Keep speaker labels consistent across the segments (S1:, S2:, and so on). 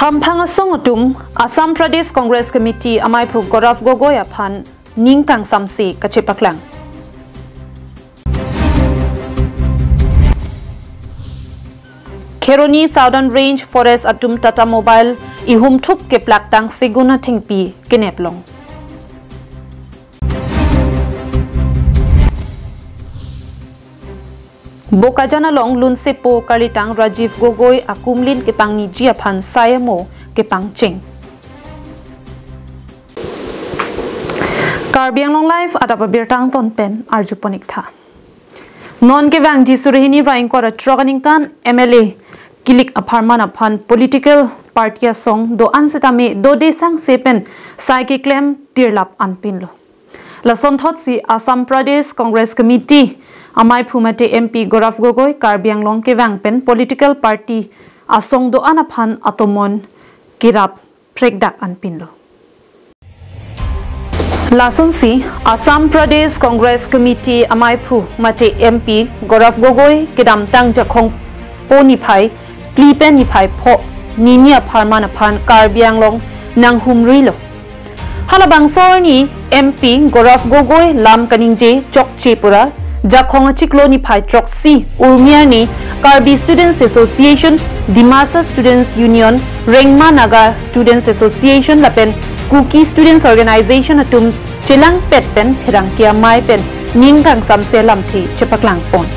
S1: Hampanga songotum Assam Pradesh Congress Committee amai phu Gaurav Gogoi aphan ningkang samsi kachepaklang. Kheroni Southern Range Forest atum Tata Mobile ihum thup ke plaktang seguna thengpi keneplong. Bokajana long lunsepo kalitang Rajiv Gogoi akumlin ke pangni jiaphan sayamo ke pangching. Karbi Anglong live adapa birtang ton pen arjuponik tha. Non ke wang jisurehini raing kora troganing kan MLA kilik aparman aphan political party song do ansetame do desang sepen sai ke claim tirlap anpinlo. La sonthot si Assam Pradesh Congress Committee amai phumate MP Gaurav Gogoi Karbi Anglong ke wangpen political party asong do anaphan atomon kirap prekdak anpinlo. Lason si Assam Pradesh Congress Committee amai phu mate MP Gaurav Gogoi kedam tang jakhong poni phai plipen ni phai pho ninia pharman aphan Karbi Anglong nang humri lo. Halabang sorni MP Gaurav Gogoi lam kaningje chokchepura Jakhong chiklo ni phai troxy urmia ni Karbi Students Association, Dimasa Students Union, Rengma Naga Students Association lapen Kuki Students Organization atum chilang pet pen phirangkia mai pen ningkang samse lamthi chepaklang pon.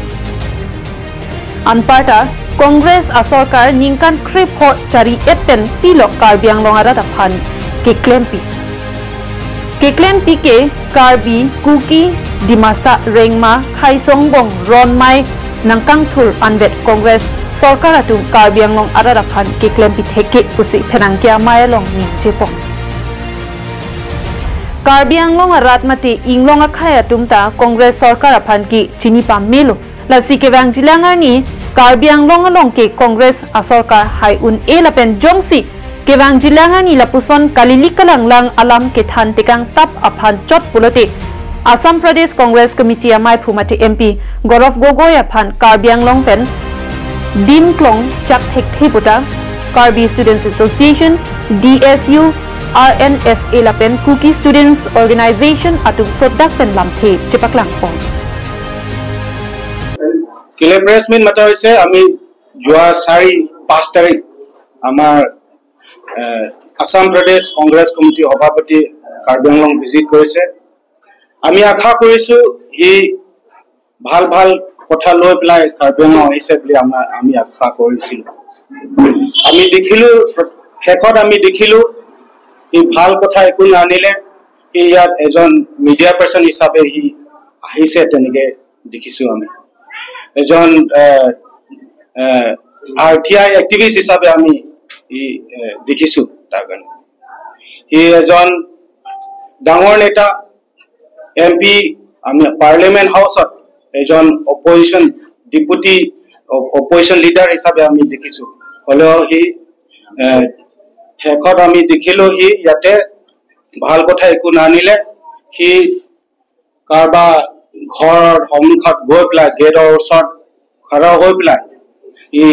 S1: Anparta Congress asorkar ningkan krip ho chari epen pilok Karbi Anglong ara daphan ke klempi. Ke klempi ke Karbi Kuki Dimasa Rengma Khaisongbong Ronmai Nangkang Thul Anvet Congress Sorkar atum Karbi Anglong araraphan ke klempi theke pusi phenangkia mayalong ni jepong. Karbi Anglong aratmati inglong akhaya tumta Congress Sorkar aphan ki chini pamelo lasi ke wang jilangar ni Karbi Anglong along ke Congress asorkar hai un elapen jongsi kewang jilangan ni lapuson kalilikalang lang alam ke than tekang tap aphan chot pulote Assam Pradesh Congress Committee amai phumati MP Gaurav Gogoi aphan Karbi Anglong pen dim klong chak thek theputa Karbi Students Association DSU RNSA lapen Kuki Students Organization atum sodak pen lamthe chepaklang pong
S2: Kile press meet mata hoise ami joa 4-5 tarik amar Assam Pradesh Congress Committee Sabhapati Karbi Anglong visit korise আমি আশা কৰিছো হি ভাল ভাল কথা লৈ ply Karbi Anglong আহিছে বুলি আমি আশা কৰিছিল আমি দেখিলো হেকত আমি দেখিলো ই ভাল কথা একো নানিলে ই ইয়াত এজন মিডিয়া পারসন হিচাপে হি আহিছে তেনেকে দেখিছো আমি এজন আরটিআই এক্টিভিস্ট হিচাপে আমি ই দেখিছো তাগন হি এজন ডাঙৰ নেতা MP আমি পার্লামেন্ট হাউসত এজন অপোজিশন ডেপুটি অপোজিশন লিডার হিসাবে আমি দেখিছো হলো হি হেকত আমি দেখিলো হি ইয়াতে ভাল কথা একো নানিলে হি কারবা ঘর সন্মুখত গৈ পেলাই গেটৰ ওচৰত খৰা হৈ পেলাই ই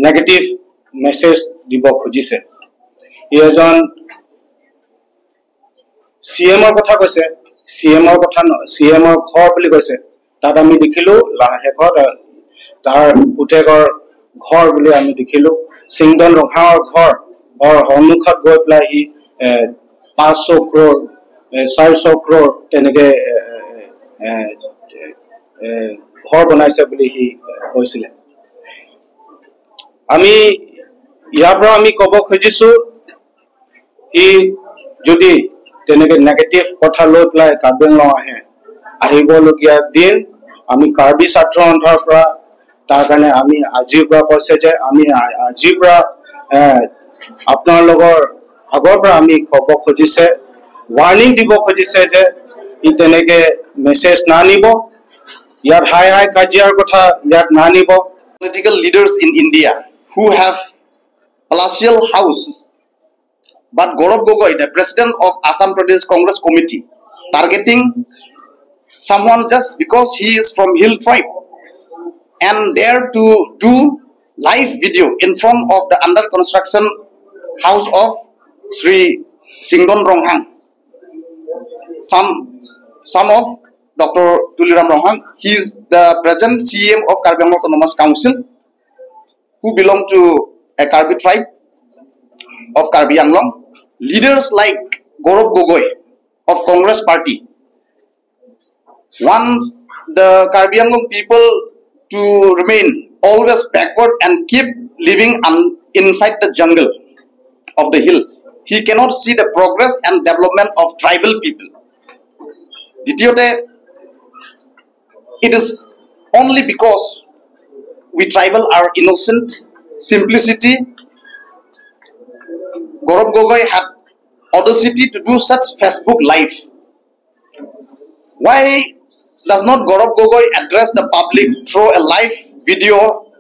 S2: নেগেটিভ মেসেজ দিব খুজিছে ই এজন CMৰ কথা কৈছে CMৰ কথা CMৰ ঘৰ বুলি কৈছে তাত আমি দেখিলো লাহেকত তাৰ পুতেকৰ ঘৰ বুলি আমি দেখিলো সিংদন ৰহাৰ ঘৰ সন্মুখত গৈ পেলাই হি 500 crore 400 crore তেনেকে ঘৰ বনাইছে বুলি হি কৈছিলে আমি ইয়াৰ পৰা আমি কব খুজিছো ই যদি তেনেকে নেগেটিভ কথা লৈ প্লাই Karbi Anglong আহে আহিবলগীয়া দিন আমি কাৰ্বি ছাত্ৰ সন্থাৰ পৰা তাৰ কাৰণে আমি আজিৰ পৰা কৈছে যে আমি আজিৰ পৰা আপোনাৰ লগৰ আগৰ পৰা আমি কব খুজিছে ওয়ার্নিং দিব খুজিছে যে ই তেনেকে মেসেজ না নিব ইয়াত হাই হাই কাজিয়াৰ কথা ইয়াত না নিব
S3: political leaders in India who have palatial houses. But Gaurav Gogoi, the president of Assam Pradesh Congress Committee, targeting someone just because he is from hill tribe and dare to do live video in front of the under construction house of Sri Singdon Ronghang, son of Dr. Tuliram Ronghang. He is the present CM of Karbi Anglong Autonomous Council, who belong to a Karbi tribe of Karbi Anglong. Leaders like Gaurav Gogoi of Congress Party want the Karbi Anglong people to remain always backward and keep living inside the jungle of the hills. He cannot see the progress and development of tribal people. Dityote, it is only because we tribal are innocent, simplicity. Gaurav Gogoi had audacity to do such Facebook live. Why does not Gaurav Gogoi address the public through a live video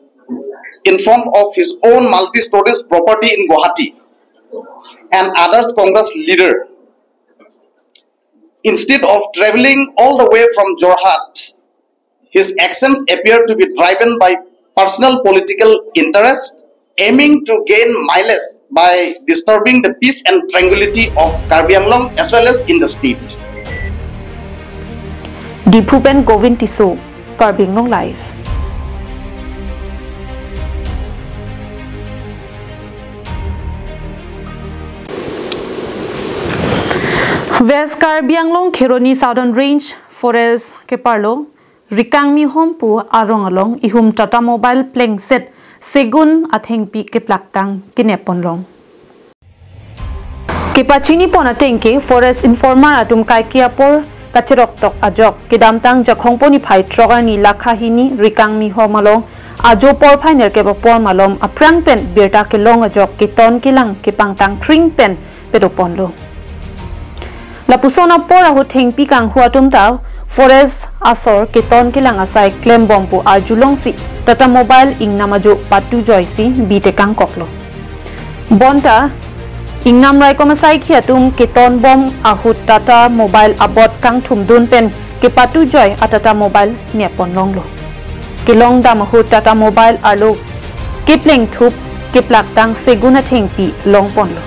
S3: in front of his own multi-stories property in Guwahati and others Congress leader? Instead of traveling all the way from Jorhat, his actions appear to be driven by personal political interest, aiming to gain mileage by disturbing the peace and tranquility of Karbi Anglong as well as in the state.
S1: Dipupen Govind Tiso, Karbi Anglong Live. West Karbi Anglong Khironi Southern Range Forest Keparlo Rikang mi hompu arong along ihum Tata Mobile pleng set segun atheng pi ke plaktang kinepon long. Kipachini pon atengke Forest Informer atum kai kiapor kachirok tok ajok kidamtang jakhongponi phai trogani lakhahini Rikang mi homalong ajo por phai ner ke por malom aprang pen berta ke long ajok ke ton kilang ke pangtang kring pen pedopon lo. La pusona por ahu thengpi kang huatum tau Forest Asor keton kilang asai claim bompu arjulong si Tata Mobile ing namajo patu joysi bite kang koklo. Bonta ing nam rai komasai khiatum keton bom ahu Tata Mobile abot kang thumdun pen ke patu joy atata Mobile nepon longlo. Kilong dam ahu Tata Mobile arlo kipleng thup kiplak tang seguna thengpi long ponlo.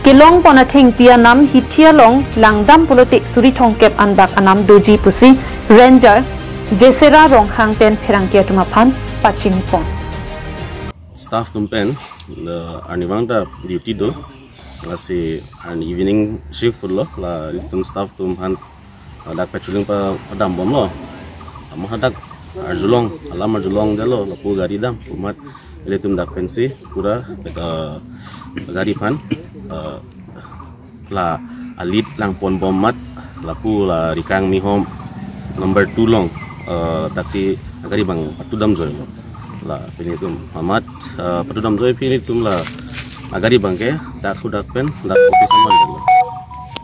S1: Kilong pona theng pia nam hitia long langdam politik suri thongkep anbak anam doji pusi ranger jesera rong hang pen pherangkia tumaphan pachini pon
S4: staff tumpen the arniwang da duty do la si an evening shift lo la tum staff tumhan dak patrolling pa adam bom lo amo hadak arjulong alam arjulong dalo la pu gari dam umat ele tum dak pensi pura gari pan la alit lang pon bomat lapu la Rikang mi home number 2 long taksi agari bang patudam joy la pinitum amat patudam joy pinitum la agari bang ke dak hudak pen dak office amal delo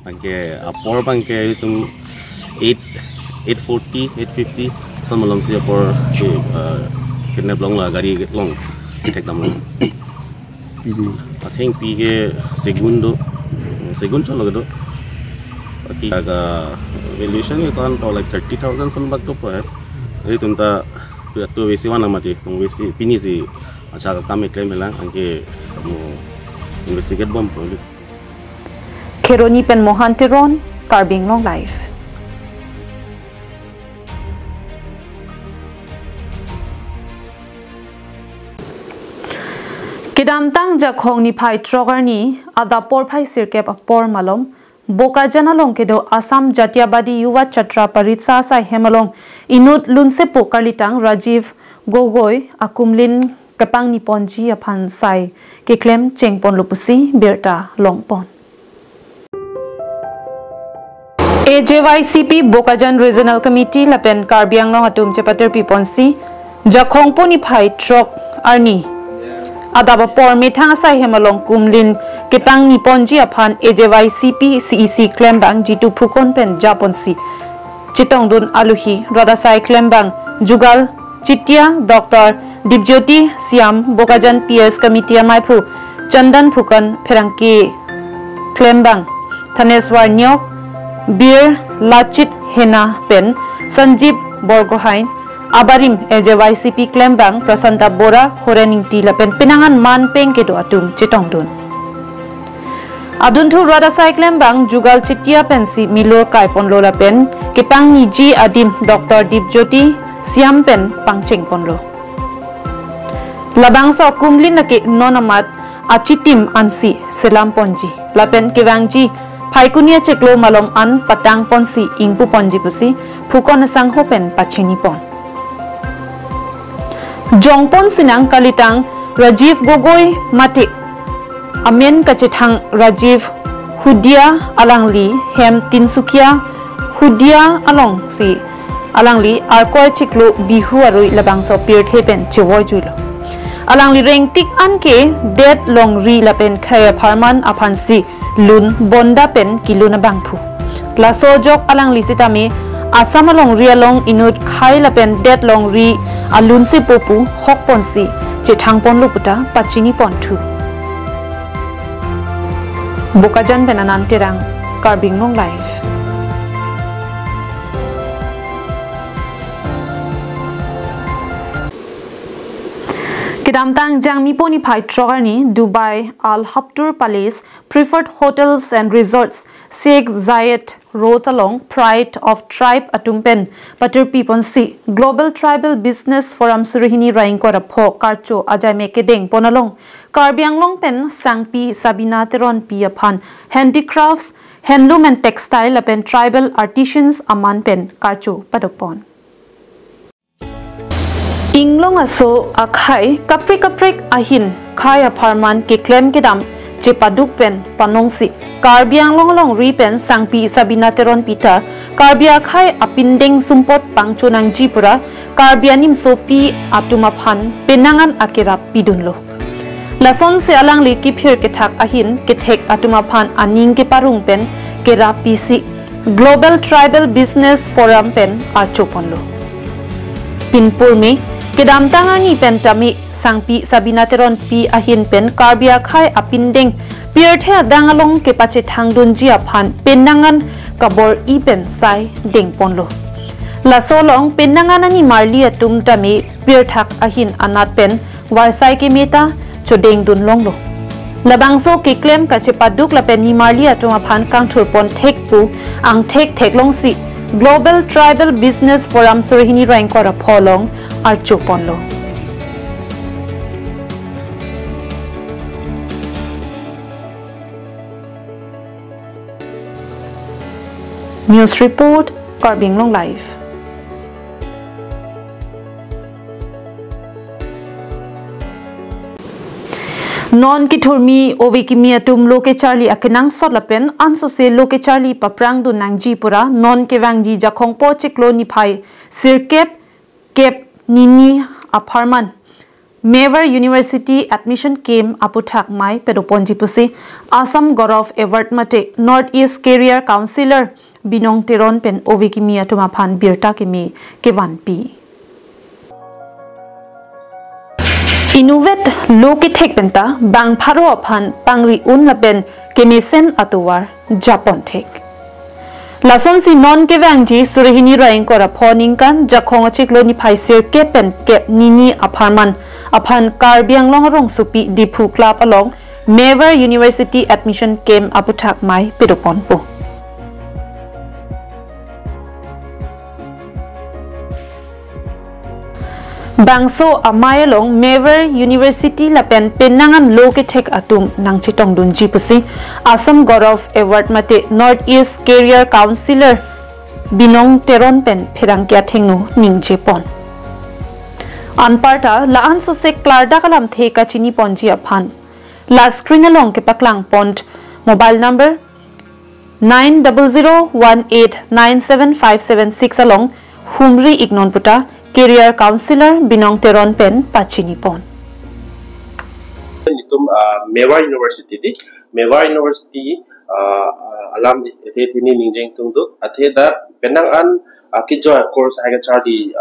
S4: bangke apor bangke itum 840 850 samalom si apor ke kena long la gari long tek dam long I think pige segundo chalo gado pati aga valuation itu kan like 30,000 son bak to per itu tumta tu vesi wana mati tong vesi pini si acha kami claim lang angke kamu investigate bom poli
S1: Kheroni pen Mohantiron Karbi Anglong Live. Kidamtang jakhong ni phai trogar ni ada por phai sirkep apor malom boka jana long kedo Assam Jatiabadi Yuva Chatra Paritsa sa hemalong inut lunse pokaritang Rajiv Gogoi akumlin kapang ni ponji aphan sai ke claim chengpon lupusi berta longpon AJYCP Bokajan Regional Committee lapen Karbi Anglong atum chepater piponsi jakhong poni phai trok arni adaba por methang sai hemalong kumlin kitang ni ponji aphan AJYCP CEC klembang jitu phukon pen japonsi chitong dun aluhi radasai klembang jugal chitia Dr. Dibjyoti Siam Bokajan PS Committee amaipu chandan phukan pherangki klembang Thaneswar Nyok Bir Lachit Hena pen Sanjeev Borgohain abarim YCP claim bang Prasanta Bora horening ti lapen pinangan man peng ke do atum chitong dun adun thu rada sai claim bang jugal chitia pensi milor kai pon lo lapen kipang ni ji adim Dr. Dipjoti siam pen pangcheng pon lo labang sa kumlin na ke nonamat achitim ansi selam ponji lapen kewangji Paikunia ceklo malom an patang ponsi ingpu ponji pusi phukon sang hopen pachini pon jongpon sinang kalitang Rajiv Gogoi mate amen kachithang Rajiv Hudia Alangli hem Tinsukia Hudia along si Alangli arkoi ceklo bihu arui labang so pirt hepen chewoi juilo Alangli reng tik an ke dead long ri lapen khaya pharman aphansi lun bonda pen kiluna bangphu laso jok alang lisitami asam along ri along inut khai lapen dead long ri alun se popu hok ponsi chethang pon luputa pachini pontu bokajan benanan terang Karbi Anglong live Kedamtang jangmi poni pai trogarni Dubai Al Habtour Palace Preferred Hotels and Resorts Sheikh Zayed Road along Pride of Tribe Atumpen Patur Piponsi Global Tribal Business Forum Surihini Raingkora Pho Karcho Ajay Mekedeng Ponalong Karbi Anglong pen Sangpi Sabina Teron Piaphan Handicrafts Handloom and Textile apen Tribal Artisans Aman pen Karcho Padopon Inglong aso akhai kaprik ahin khaya pharman ke claim kedam je paduk pen panongsi Karbi Anglong long ri pen sangpi sabina teron pita Karbi akhai apindeng sumpot pangchonang jipura Karbi anim sopi atuma phan penangan akira pidunlo lason se alang li kiphir ke thak ahin ke thek atuma phan aning ke parung pen ke rapisi Global Tribal Business Forum pen archoponlo pinpur me Kedam tangani pentami sangpi sabina teron pi ahin pen Karbi akhai apindeng pirthe dangalong ke pache thangdun ji aphan penangan kabor I pen sai deng ponlo lasolong penangan ani marli atum tami pirthak ahin anat pen warsai ke meta chodeng dun longlo labangso ke claim ka che paduk la pen ni marli atum aphan kang thurpon thekpu ang thek long si Global Tribal Business Forum Surihini Raingkora Pholong Archoponlo News Report Karbi Anglong Live Non kiturmi ovekimi atum loke charli akenang sotlapen anso se loke charli paprang du nangji pura non kewangji jakhongpo cheklo ni phai sirkep kep nini aparman Mevar University admission came aputhak mai pedoponji pusi Assam Gaurav Award mate Northeast Career Counselor Binong Teron pen ovekimi atuma phan birta kimi kewan pi Innovate loki thek penta bang pharo aphan pangri un lapen kemisen atuwar Japon thek Lason si non kewangji surihini raingkora phoning kan jakhong chiklo ni phaisir kepen kep nini aparman aphan Karbi Anglong rong supi dipu club along Mevar University admission came aputhak mai pedopon po Bangso amay along Mevar University lapen penangan loke thek atum nang chitong dunji pusi Assam Gaurav Award mate Northeast Career Counselor Binong Teron pen phirangkya thengnu ningje pon Anparta laan so se klarda kalam theka chini ponji aphan la screen along ke paklang pont mobile number 9001897576 along Humri Ignon puta Career Counselor Binong Teron pen pachini pon
S4: nitum Mevar University di Mevar University alam ithini ningjeng tungdu athe da penang an kijo course aga chardi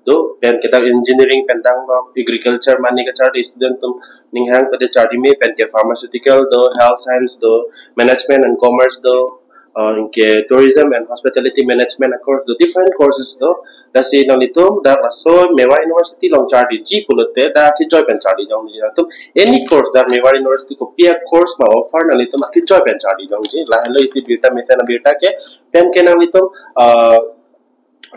S4: do pen kita engineering pentang no agriculture mani ka chardi student tum ninghang pade chardi me pen ke pharmaceutical do health science do management and commerce do
S5: Inke tourism and hospitality management course the different courses though da si nang litum da so Mewa University long chardi ji pulote da ki joy pen chardi jong ji tum any course da Mewa University ko pia course ma offer nang litum ki joy pen chardi jong ji la hello isi beta mesa na beta ke pen ke nang litum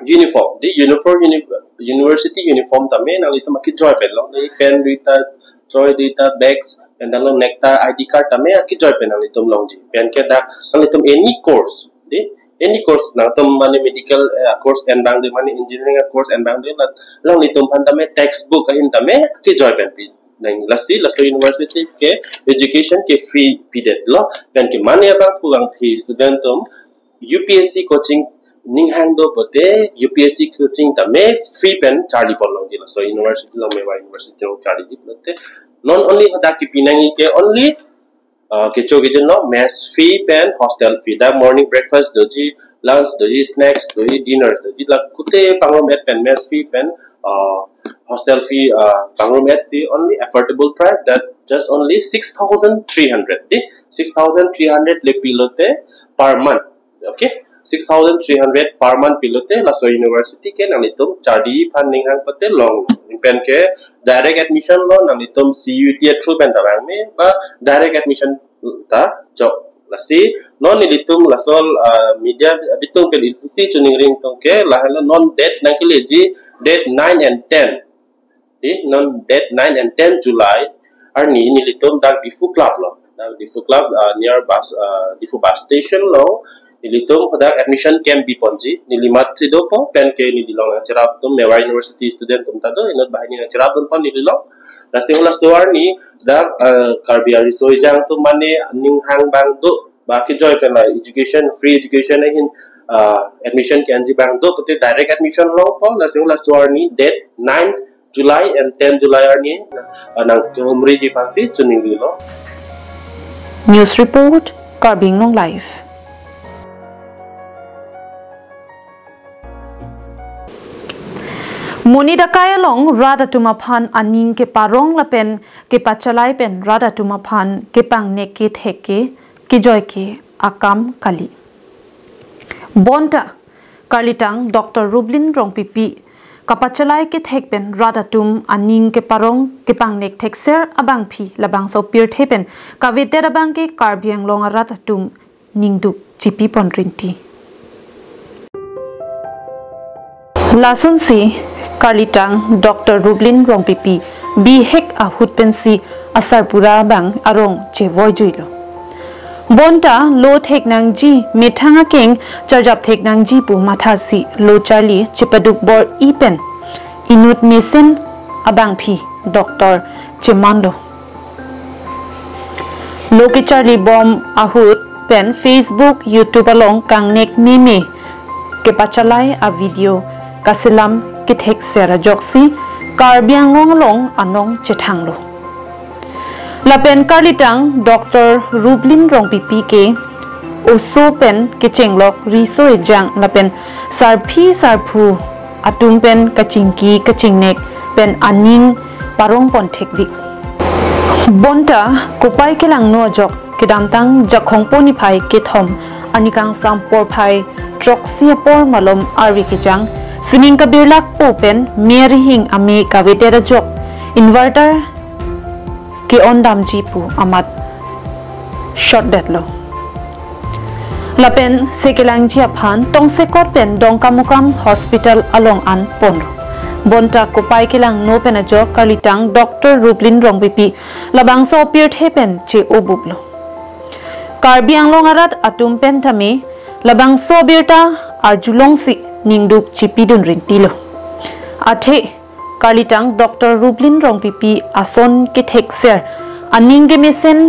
S5: uniform di university uniform tame nang litum ki joy pen long pen rita joy data bags and then nectar ID card tame ki joy pen nang litum long ji pen ke da nang litum any course di any course nang tum mani medical course and bang de mani engineering course and bang de lang litum pan tame textbook ahin tame ki joy pen pi nang lasi university ke education ke free pidet lo pen ke mani abang pulang thi student tum UPSC coaching ning hang do pote UPSC coaching tame free pen charli polong dilo so university lo Mewa University lo charli dipote non only hada ki pinangi ke only ke chogi no mess fee pen hostel fee da morning breakfast doji lunch doji snacks doji dinners doji la kute pangrom at pen mess fee pen hostel fee pangrom at fee only affordable price that's just only 6,300 6,300 le pilote per month okay 6,300 per month pilote la so university ke nalitum chardi funding hang pate long pen ke direct admission lo nalitum CUT through pen tabang me ba direct admission ta job la si non nilitum la sol media bitung ke si tuning ring tong ke la non date nang leji date 9 and 10 di non date 9 and 10 July arni nilitum dak difu club lo dak difu club near difu bus station lo nilitum pada admission camp bi ponji nilimat sido po pen ke ni dilong cerap tum Mewa University student tum tado inot bahini cerap tum pon nililong tasi ulah suar ni da Karbi ari soijang tum mane ning hang bang do baki joy pen education free education hin admission ke anji bang do pute direct admission lo po tasi ulah suar ni date 9 July and 10 July ni nang umri di pasi chuning lo
S1: News report Karbi Anglong live Monida kaya long rada tumapan aning ke parong lapen ke pachalai pen rada tumapan ke pang neke theke ke joy ke akam kali bonta kalitang Dr. Rublin rong pipi kapachalai ke thek pen rada tum aning ke parong ke pang nek thekser abang phi labang so pir thepen kavete abang ke Karbi Anglong rada tum ningduk chipi ponrinti lasun si Kalitang Dr. Rublin rong pipi bi hek ahut pensi asar pura bang arong che voi juilo bonta lo thek nang ji mithanga keng charjap thek nang ji pu matha si lo charli chipaduk bor ipen inut mesen abang phi Dr. Chimando lo ke charli bom ahut pen Facebook YouTube along kang nek mime ke pachalai a video kasilam kithek sera joksi Karbi Anglong long anong chethanglo lapen kalitang Dr. Rublin rong pipi ke oso pen ke chenglok riso ejang lapen sarphi sarphu atum pen kachingki kachingnek pen aning parong pon thekbik bonta kopai kelang no jok kedamtang jakhongpo ni phai ke thom anikang sampor phai troxia por malom arwi kijang Sining kabirlak open merihing ame kavetera jok inverter ke ondam jipu amat short deadlo lapen sekelang jiaphan tong sekot pen dongkamukam hospital along an ponro bonta kopai kelang no pen jok kalitang Dr. Rublin rong pipi labang so pir thepen che obublo Karbi Anglong arat atum pen thame labang so birta arjulong si ningduk chipidun rintilo athe kalitang Dr. Rublin rong pipi ason ke thekser aning ge mesen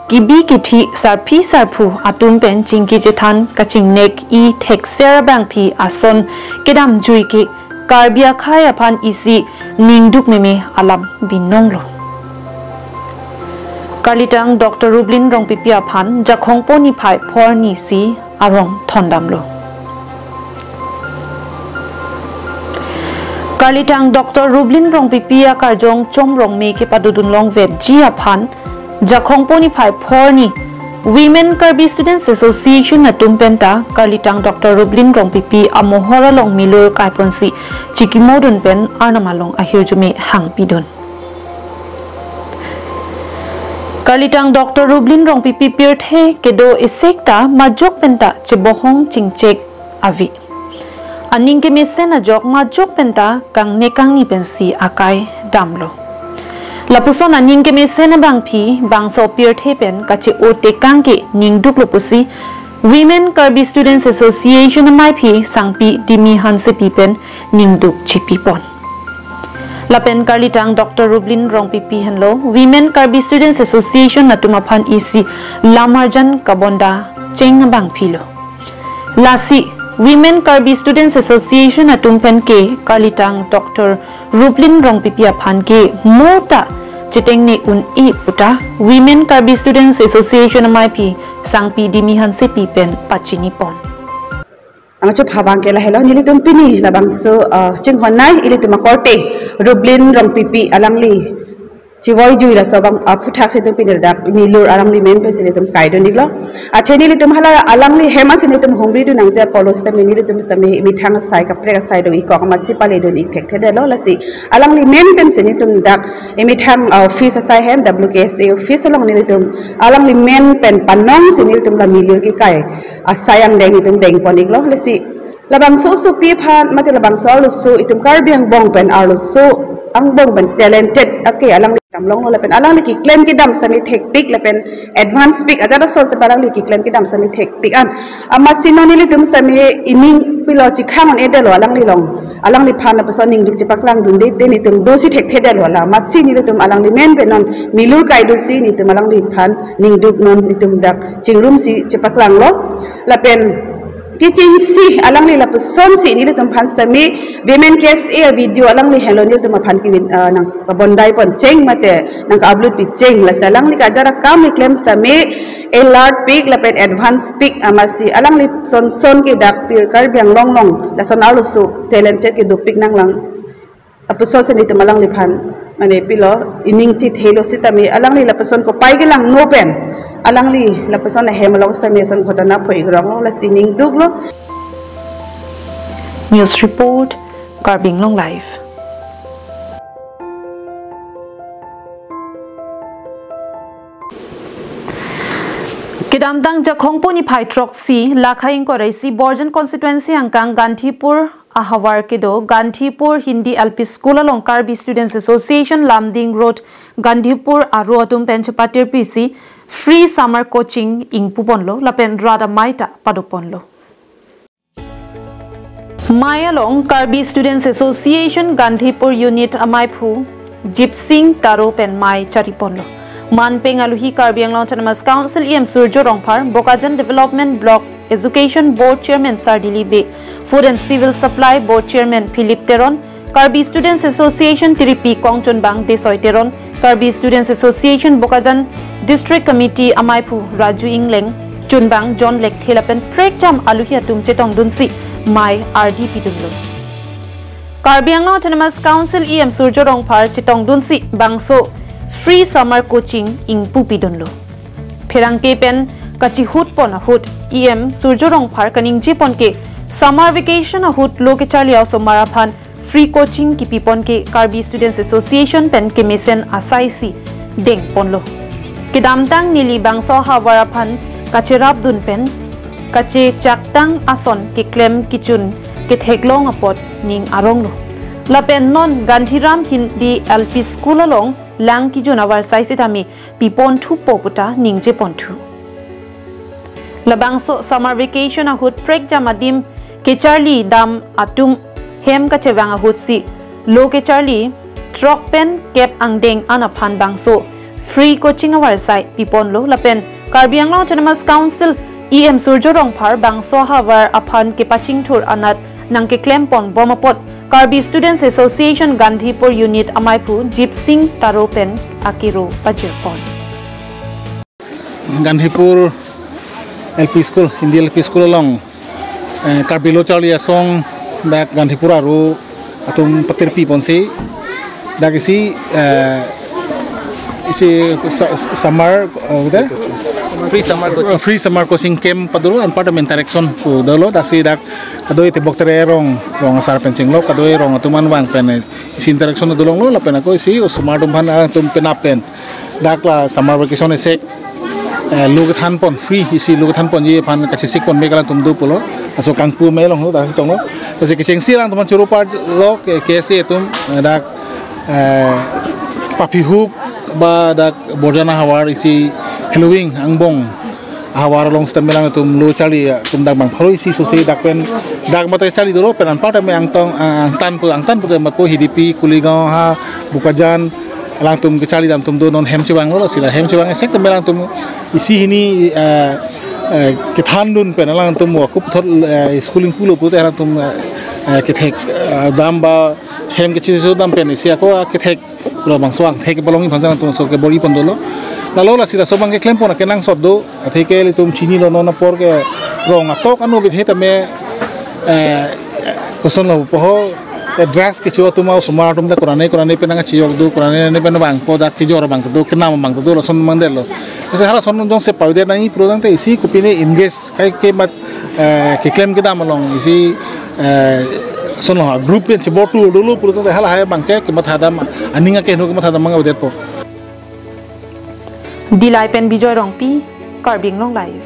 S1: kibi kithi sarphi sarphu atum pen chingki jethan kaching nek I thekser bang phi ason kedam jui ke Karbia khaya phan isi ningduk meme alam binonglo kalitang Dr. Rublin rong pipi aphan jakhongpo ni phai phor ni si arong thondamlo Kalitang Dr. Rublin rong pipia karjong chom rong me ke padudun long vet ji aphan jakhongpo ni phai phor ni Women Karbi Students Association na tumpenta Kalitang Dr. Rublin Rong Pipi amohora long milur kaiponsi chikimodun pen arnamalong ahirjume hang pidon. Kalitang Dr. Rublin Rong Pipi pirthe kedo isekta majok penta chebohong chingchek avi. Aning ke mesen ajok majok penta kang nekang ni pensi akai damlo. Lapuson aning ke mesen bang pi bang so pirthe pen kache ote kang ke ning duk lopusi Women Karbi Students Association mai pi sangpi dimi hanse pi pen ning duk chipi pon. Lapen Kalitang Dr. Rublin Rong Pipi Henlo Women Karbi Students Association na tumapan isi Lamarjan Kabonda Cheng bang pilo. Lasi Women Karbi Students Association na tumpen ke Kalitang Dr. Rublin Rong Pipi apan ke mota chiteng ni un I puta Women Karbi Students Association mai pi sangpi dimihan se pi pen pachini pon.
S6: Ang chup habang kela hello nili tumpini labang so chinghonai ili tumakorte Rublin Rong Pipi alangli chivoy jui la sobang puthak se tumpini dak milur alangli men pe sini tum kaido niglo atheni li tum hala alangli hema sini tum hungri du nangja polos ta mini tum stami mithang sai ka prega sai do iko ma sipale do ik thek thede lo lasi alangli men pen sini tum dak emithang office sai hem WKSA office long nili tum alangli men pen panong sini tum la milur ki kai asayang deng tum deng poniglo lasi labang so pi phan mate labang so lu so itum Karbi Anglong pen arlo so ang bong pen talented okay alang tamlong lo pen alang ki claim ki dam sami tek pick pen advance pick ajara so se alang ki claim ki dam sami tek pick an ama sinonili tum sami ining pilo chi khang on edelo alang li long alang li phan na person ning dik chipaklang dun de ni tum dosi tek thedelo la mat si ni tum alang li men pen non milur kai do si ni tum alang li phan ning duk non ni tum dak chingrum si chipaklang lo la pen Kitchen si alang li lapuson si nila tumpan sami women case a video alang li hello nila tumapan ki nang kabonday pon cheng mate nang upload pi cheng la salang li kajara kam li claim sami a large pic la pen advance pic amasi alang li son ki dak pir Karbi Anglong long la son alu su talented ki du pic nang lang apuson sa nito malang li pan mane pilo ining chit hello si tami alang li lapuson ko pai gelang no pen alang li lapason na hemalong sa meson ko na po igrong la sining duglo.
S1: News report Karbi Anglong live. Kidamdang jakhongpo ni phai troxy lakhaing ko raisi Borjan constituency angkang Gandhipur ahawar kedo Gandhipur Hindi LP School along Karbi Students Association Lamding Road Gandhipur aru atum penchapatir PC free summer coaching ing puponlo lapen rada maita paduponlo. Mayalong Karbi Students Association Gandhipur Unit Amaipu Jipsing Taro pen Mai Chariponlo. Manpeng aluhi Karbi Anglong Autonomous Council EM Surjo Rongphar Bokajan Development Block Education Board Chairman Sardili Be Food and Civil Supply Board Chairman Philip Teron Karbi Students Association Tiripi Kongchon Bang Desoy Teron Karbi Students Association Bokajan District Committee Amaipu Raju Ingleng Chunbang John Lek Thelapen Prekjam Aluhi Atum Chetong Dunsi Mai RDP Dunlo Karbi Anglong Autonomous Council EM Surjo Rongphar Chetong Dunsi Bangso free summer coaching ing pupi dunlo Phirangke pen kachi hut pon hut EM Surjo Rongphar kaning jipon ke summer vacation hut loke charliao so maraphan free coaching ki pipon ke Karbi Students Association pen ke mesen asaisi deng ponlo kidamtang nili bangso hawaraphan kachirap dun pen kache chaktang ason ke claim kichun ke theklong apot ning aronglo lapen non Gandhiram Hindi LP School along lang ki jonawar saisitami pipon thu poputa ningje pontu labangso summer vacation ahut prek jamadim ke charlie dam atum hem ka chewang ahut si lo ke charlie truck pen cap angdeng anaphan bangso free coaching awar sai pipon lo lapen Karbi Anglong Autonomous Council EM Surjo Rongphar bangso hawar aphan ke paching thur anat nang ke claim pon bomapot Karbi Students Association Gandhipur Unit Amaipu Jipsing Taropen Akiro Pajirpon
S7: Gandhipur LP School Hindi LP School along Karbi lo Charlie Asong dak Gandhipur aru atum patir pi ponsi dak isi summer udah free summer coaching camp padulu an part interaction pu dolo dak si dak kadoi te boktere rong asar pencing lo kadoi rong atuman wang pen isi interaction dulong lo la pen ko isi smart umpan tum penapen dak la summer vacation sek lugat han pon free isi lugat han pon ye pan kachisik pon megala tum du pulo aso kangpu me long lo dak tong lo kasi kicing silang tuman churupa lo ke se tum dak papi hook ba dak bordana hawar isi Halloween angbong hawar long stem melang tum lo chali tum dak bang phoi si so se dak pen dak mate chali dolo pen an part me ang tan pu mat ko hidipi kuligaon ha bukajan lang tum kecali dam tum do non hem chiwang lo sila hem chiwang sek tum melang tum isi hini ke thandun pen lang tum wa kup thot schooling pulo pu te lang tum ke thek dam ba hem ke chi so dam pen isi ko ke thek lo bang swang thek bolong phan sang tum so ke bori pon dolo lalu lah sila sobang ke klem pun nak kenang soddo, athi ke litum chini lo nona por ke rong atok anu bit heta me koson lo poho drugs ke chua tu mau semua tum da kurane penang chiok do kurane ne pen bang po da ki jor bang do kenam bang do lo son mandel lo ese hala son jong se paude nai produng te isi kupine engage kai ke mat ke klem ke dam long isi son lo group pe chbotu dulu produng te hala hai bang ke mat hadam aninga ke no ke mat hadam mang udet po
S1: Dilai pen bijoy rongpi Karbi Anglong live.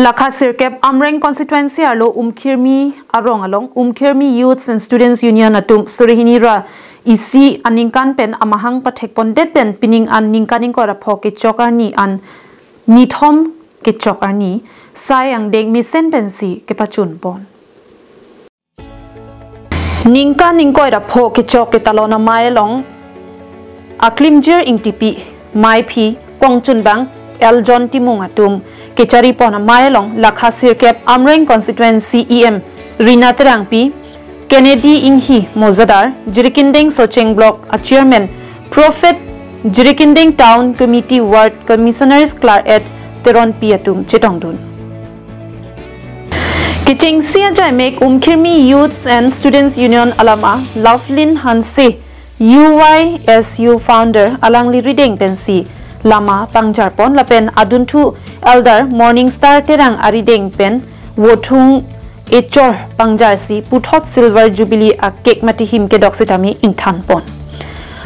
S1: Lakha Sirkep Amreng constituency alo Umkhirmi arong along Umkhirmi Youths and Students Union atum surihini ra isi aningkan pen amahang pathek pondet pen pining an ningkaning ko rapho ke chokarni an nithom ke chokarni sayang deng misen pensi ke pachun pon Ningka ningkoi rapho ke chok ke talona mai long aklimjir ingtipi mai phi kongchun bang eljon timung atum ke chari pona mai long Lakha Sirkep Amreng constituency em Rina Terangpi Kennedy Inhi Mozadar Jirikindeng Socheng block a chairman Prophet Jirikindeng town committee ward commissioners Clark at Teron Piatum Chitongdun Kiching Sia Jaimek Umkhirmi Youths and Students Union Alama Lovelin Hanse UYSU founder Alangli Reading Pensi Lama Pangjarpon Lapen Aduntu Elder Morning Star Terang Arideng Pen Wotung Echor Pangjarsi Puthot Silver Jubilee a Cake Matihim Kedoksitami Inthanpon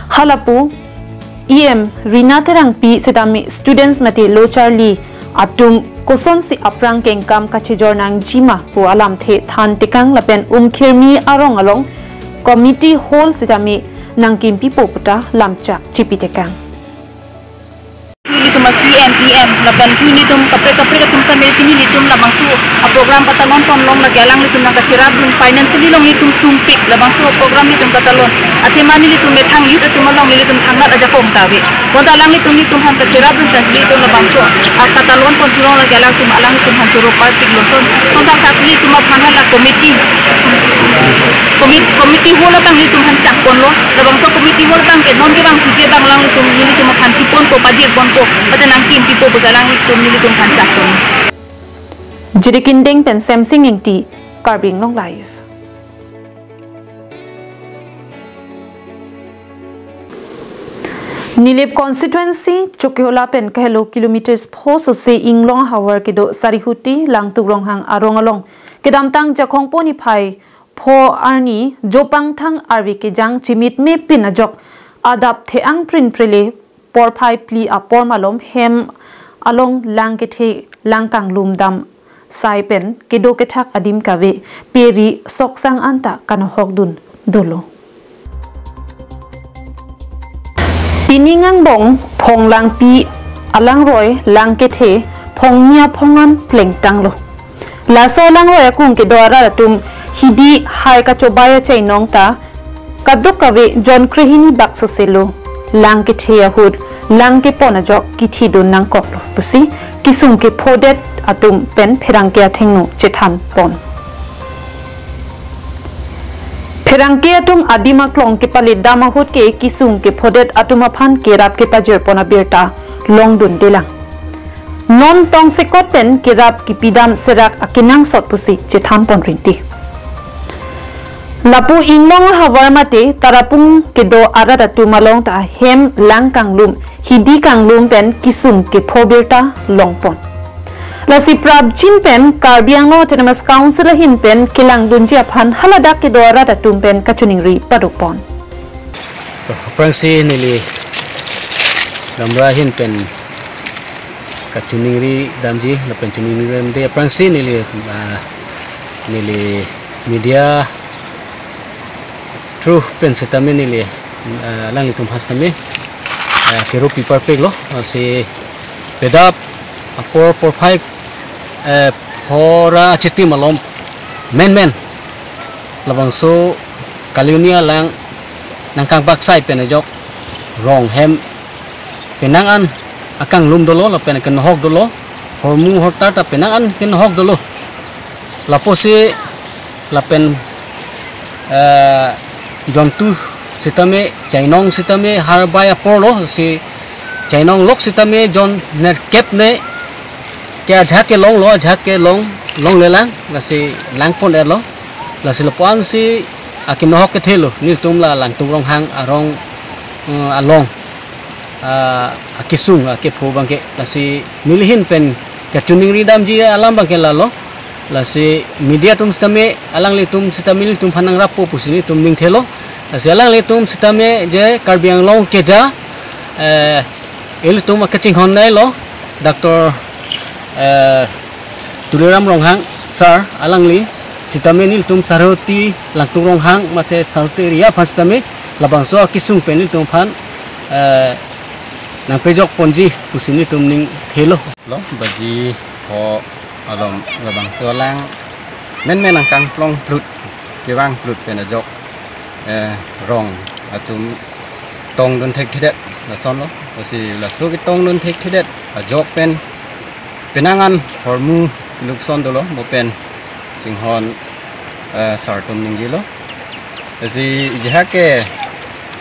S1: Halapu EM Rina Terang P Sitami Students Mati Lo Charlie Atum koson si aprang kengkam kachijor nang jima pu alam the than tikang lapen Umkhirmi arong along committee hall sitami nang kimpi poputa lamcha chipitekang
S8: Litum CMEM laban litum kapre katum sambil kini litum labang su program katalon pamlong lagalang litum nang kacirab dun financially long litum sumpik labang su program litum katalon atimani litum methang yut atumalong litum thangat aja kom tawe konta lang litum han kacirab dun tas litum labang su katalon pon tulong lagalang tum alang litum han suru partik loson konta kasli tum phangal la committee hola tang litum han chakpon lo labang su committee hola tang ke non ke bang kuje bang lang litum han tipon ko pajir pon ko patanang kim pipo busalang litum nilitum han chakpon
S1: Jirikindeng pen Samsung ingti Karbi Anglong live Nilip constituency Chokiola pen kahelo kilometers phoso se Inglong hawar kido sarihuti langtugrong hang arong kedamtang jakhong poni phai pho arni jopang thang arwi ke jang chimit me pinajok adap theang prin prele por phai pli a por malom hem along langkethe langkang lumdam sai pen kedo kethak adim kave peri soksang anta kanahok dun dolo Piningang bong phong lang pi alang roy lang kethe phong nia phongan pleng tanglo la so lang roy akung ke dwara tum hidi hai ka chobaya chai nong ta kaduk kave John Krehini bakso selo lang kethe ahud lang ke pona jok kithi dun nang koklo pusi kisung ke phodet atum pen pherang ke athengnu chethan pon Pherangke atum adima klong ke palit dama hut ke kisung ke phodet atuma phan ke rap ke pajir pona birta longdun delang non tong sekot pen ke rap ki pidam serak akinang sot pusi chetham pon rinti Lapu Anglong hawar mate tarapung kedo arada tu malong ta hem lang kanglum hidi kanglum pen kisum ke phobirta longpon. Lasi prab chin pen Karbi Anglong Autonomous Council hin pen kilang dunjia phan halada kedo arada tum pen kachuningri padupon.
S9: Prangsi nili gamra hin pen kachuningri damji la pen chuningri damde prangsi nili media true pen setame nili lang litum hastame kero paper peg lo si pedap 445 pora chiti malom men labang so kaliunia lang nangkang baksai penajok rong hem penangan akang lum dolo la pen ken hok dolo hormu horta ta penangan ken hok dolo laposi la pen jontu sitame chainong sitame harbaya porlo si chainong lok sitame jon ner kep ne kya jhake long lelang la si langpon erlo la si lopan si akim nohok ke thelo ni tumla lang tungrong hang arong along akisung akepho bangke la si milihin pen kachuning ridam ji alam bangke lalo la si media tum stame alang litum sitamil tum phanang rapo pusini tum ning thelo la si alang litum sitame je Karbi Anglong keja el tum akaching honnai lo Dr. Tuliram ronghang sar alang li sitame nil tum saroti langtung ronghang mate saroti ria phastame labang so kisung penil tum phan nang pejok ponji pusini tum ning thelo
S10: lo baji ho alom labang so lang men angkang plong plut kiwang plut penajok rong atum tong dun thek thidet la son lo si la so ki tong dun thek thidet ajok pen penangan hormu lukson dolo mo pen jinghon sartum ninggilo si jahake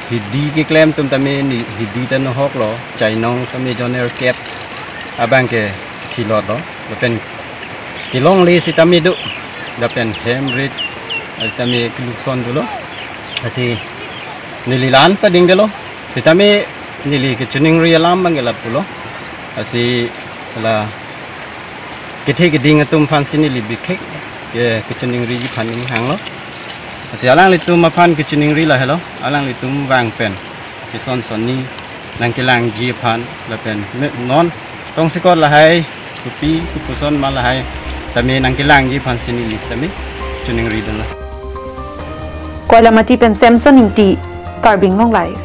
S10: hidi ki claim tum tami ni hidi tan hok lo chainong tami joner kep abang ke kilot lo pen kilong li si tami du pen hemrit tami lukson dolo si nililan pa ding dolo si tami nili ke chuning rialam bangela pulo si la kete geding atum phan sini libik ke kechening ri phaning hang lo asi alang litum phan kechening ri la hello alang litum wang pen kison soni nang kilang ji phan la pen non tong sikot la hai kupi kupuson ma la hai tami nang kilang ji phan sini list tami kechening ri dan la
S1: Kuala Mati pen Samson inti Karbi Anglong live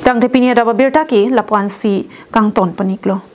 S1: Tang tepinia dawa birta ki lapuan si kang ton paniklo.